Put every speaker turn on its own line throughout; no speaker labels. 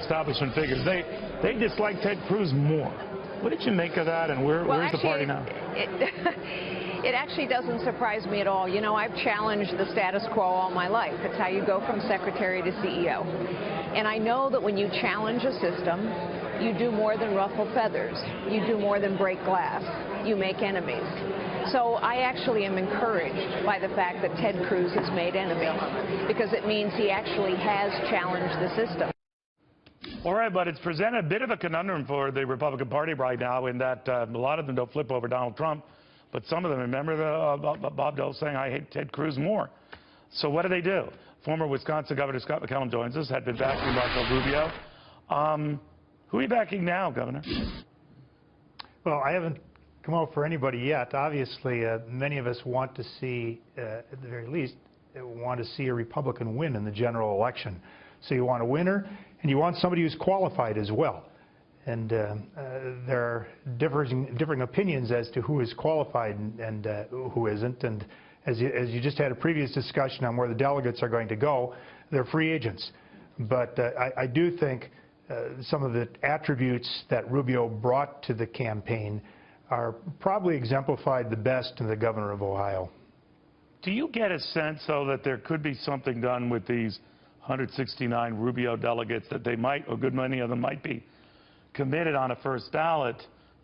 establishment figures. They dislike Ted Cruz more. What did you make of that, and where's the party now?
It actually doesn't surprise me at all. You know, I've challenged the status quo all my life. It's how you go from secretary to CEO. And I know that when you challenge a system, you do more than ruffle feathers. You do more than break glass. You make enemies. So I actually am encouraged by the fact that Ted Cruz has made enemies, because it means he actually has challenged the system.
All right, but it's presented a bit of a conundrum for the Republican Party right now in that a lot of them don't flip over Donald Trump, but some of them, remember Bob Dole saying, I hate Ted Cruz more. So what do? Former Wisconsin Governor Scott McCallum joins us, had been backing Marco Rubio. Who are you backing now, Governor?
Well, I haven't come out for anybody yet. Obviously, many of us want to see, at the very least, want to see a Republican win in the general election. So you want a winner, and you want somebody who's qualified as well. And there are differing opinions as to who is qualified and who isn't. And as you just had a previous discussion on where the delegates are going to go, they're free agents. But I do think some of the attributes that Rubio brought to the campaign are probably exemplified the best in the governor of Ohio.
Do you get a sense, though, that there could be something done with these 169 Rubio delegates, that they might, or a good many of them might be committed on a first ballot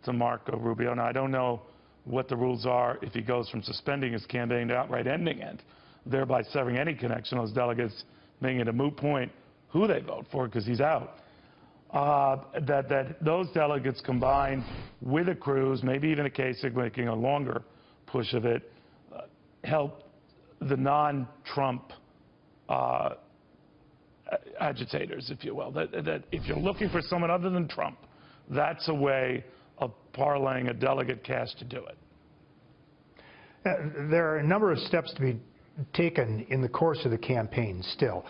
to Marco Rubio? Now, I don't know what the rules are if he goes from suspending his campaign to outright ending it, thereby severing any connection to those delegates, making it a moot point who they vote for because he's out. That those delegates combined with a Cruz, maybe even a Kasich making a longer push of it, help the non-Trump agitators, if you will. That if you're looking for someone other than Trump, that's a way of parlaying a delegate cast to do it.
There are a number of steps to be taken in the course of the campaign still.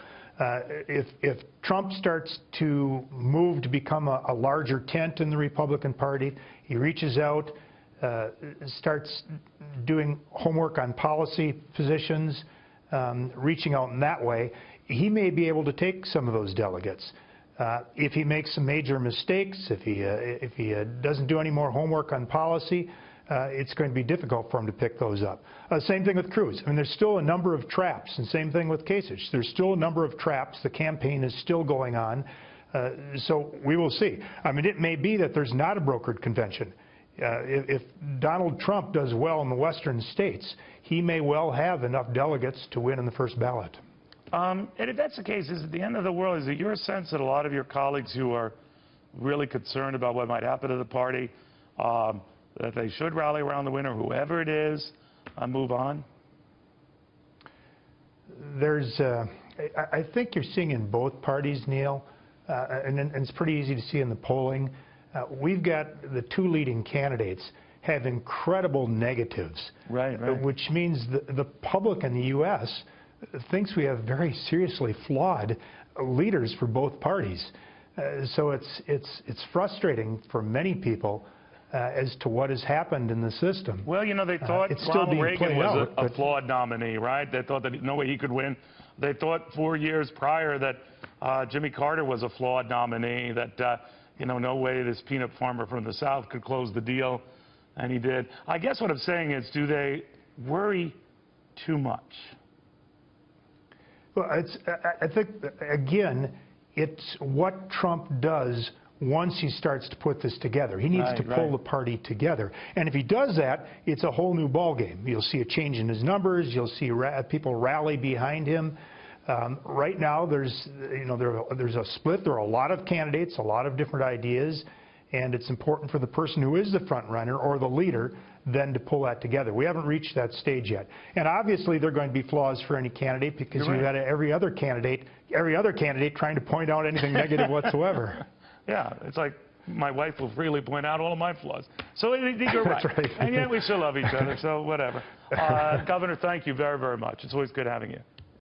If Trump starts to move to become a larger tent in the Republican Party, he reaches out, starts doing homework on policy positions, reaching out in that way, he may be able to take some of those delegates. If he makes some major mistakes, if he doesn't do any more homework on policy, it's going to be difficult for him to pick those up. Same thing with Cruz. I mean, there's still a number of traps, and same thing with Kasich. There's still a number of traps. The campaign is still going on, so we will see. I mean, it may be that there's not a brokered convention. If Donald Trump does well in the western states, he may well have enough delegates to win in the first ballot.
And if that's the case, is it the end of the world? Is it your sense that a lot of your colleagues who are really concerned about what might happen to the party, that they should rally around the winner, whoever it is, move on?
I think you're seeing in both parties, Neil, and it's pretty easy to see in the polling. We've got the two leading candidates have incredible negatives, right. Which means the public in the U.S. thinks we have very seriously flawed leaders for both parties. So it's frustrating for many people as to what has happened in the system.
Well, you know, they thought Ronald Reagan was a flawed nominee, right? They thought that no way he could win. They thought 4 years prior that Jimmy Carter was a flawed nominee, that, you know, no way this peanut farmer from the South could close the deal, and he did. I guess what I'm saying is, do they worry too much?
Well, I think, again, it's what Trump does once he starts to put this together. He needs to pull the party together. And if he does that, it's a whole new ballgame. You'll see a change in his numbers. You'll see people rally behind him. Right now, there's a split. There are a lot of candidates, a lot of different ideas, and it's important for the person who is the front runner or the leader then to pull that together. We haven't reached that stage yet. And obviously, there are going to be flaws for any candidate because you've got every other candidate trying to point out anything negative whatsoever.
Yeah, it's like my wife will freely point out all of my flaws. So you're right.
That's right.
And yet we still love each other, so whatever. Governor, thank you very, very much. It's always good having you.